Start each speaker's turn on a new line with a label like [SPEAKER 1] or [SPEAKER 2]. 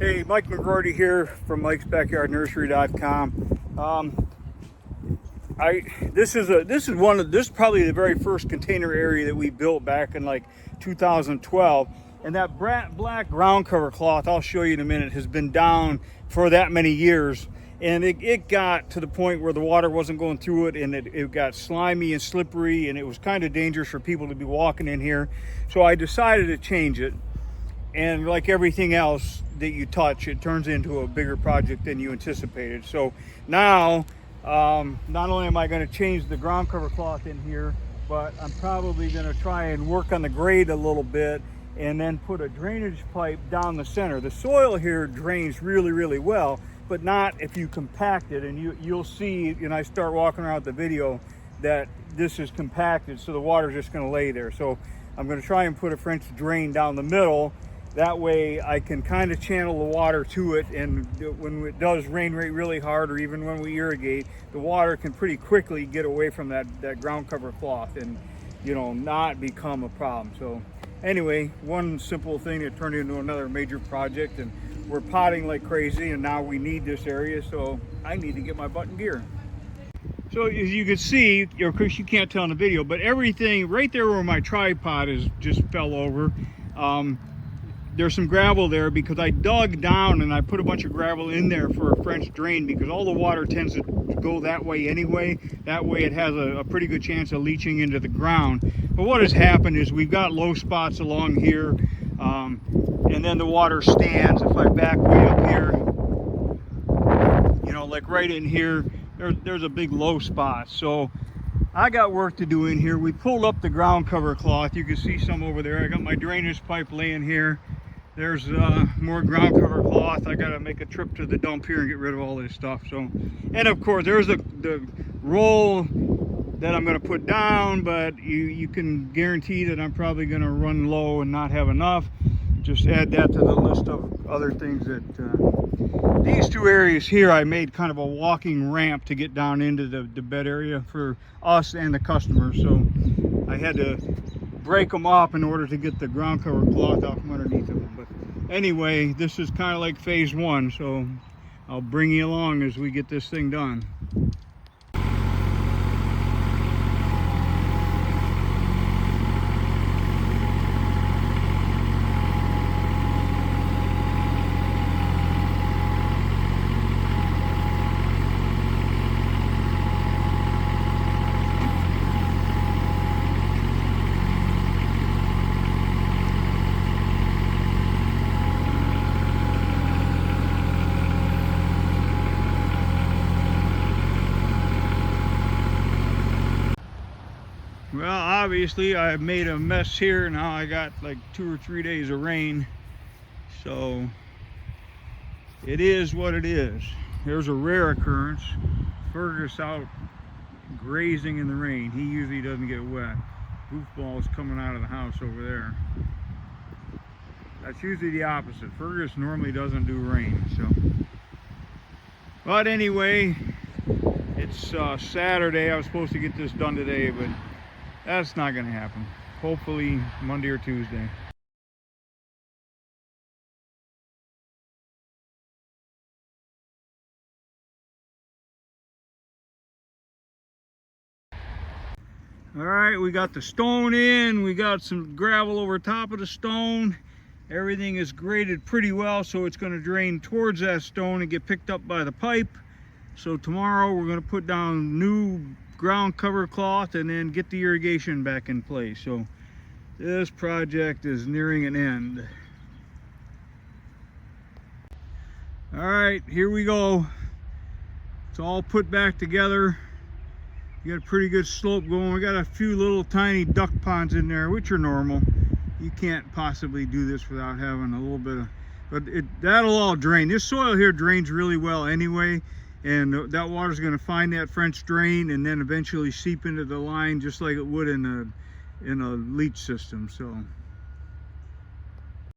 [SPEAKER 1] Hey, Mike McGroarty here from mikesbackyardnursery.com. This is probably the very first container area that we built back in like 2012, and that black ground cover cloth, I'll show you in a minute, has been down for that many years, and it got to the point where the water wasn't going through it, and it got slimy and slippery, and it was kind of dangerous for people to be walking in here. So I decided to change it. And like everything else that you touch, it turns into a bigger project than you anticipated. So now, not only am I going to change the ground cover cloth in here, but I'm probably going to try and work on the grade a little bit and then put a drainage pipe down the center. The soil here drains really, really well, but not if you compact it. And you'll see, when I start walking around the video, that this is compacted, so the water's just going to lay there. So I'm going to try and put a French drain down the middle. That way I can kind of channel the water to it, and when it does rain really hard, or even when we irrigate, the water can pretty quickly get away from that ground cover cloth and, not become a problem. So anyway, one simple thing that turned into another major project, and we're potting like crazy, and now we need this area, so I need to get my butt in gear. So as you can see, of course you can't tell in the video, but everything right there where my tripod is just fell over. There's some gravel there because I dug down and I put a bunch of gravel in there for a French drain, because all the water tends to go that way anyway. That way it has a pretty good chance of leaching into the ground. But what has happened is we've got low spots along here, and then the water stands. If I back way up here, like right in here, there's a big low spot. So I got work to do in here. We pulled up the ground cover cloth. You can see some over there. I got my drainage pipe laying here. There's more ground cover cloth. I got to make a trip to the dump here and get rid of all this stuff. So, and of course, there's the roll that I'm going to put down, but you can guarantee that I'm probably going to run low and not have enough. Just add that to the list of other things that these two areas here, I made kind of a walking ramp to get down into the bed area for us and the customers. So I had to break them up in order to get the ground cover cloth out from underneath them. But anyway, this is kind of like phase one, so I'll bring you along as we get this thing done. Well, obviously I made a mess here. Now I got like 2 or 3 days of rain, so it is what it is. There's a rare occurrence. Fergus out grazing in the rain. He usually doesn't get wet. Goofball's coming out of the house over there. That's usually the opposite. Fergus normally doesn't do rain. So, but anyway, it's Saturday. I was supposed to get this done today, but that's not going to happen. Hopefully Monday or Tuesday. All right, we got the stone in. We got some gravel over top of the stone. Everything is graded pretty well, so it's going to drain towards that stone and get picked up by the pipe. So tomorrow we're going to put down new ground cover cloth and then get the irrigation back in place. So this project is nearing an end. All right, here we go. It's all put back together. You got a pretty good slope going. We got a few little tiny duck ponds in there, which are normal. You can't possibly do this without having a little bit of, but that'll all drain. This soil here drains really well anyway, and that water's going to find that French drain and then eventually seep into the line just like it would in a leach system. So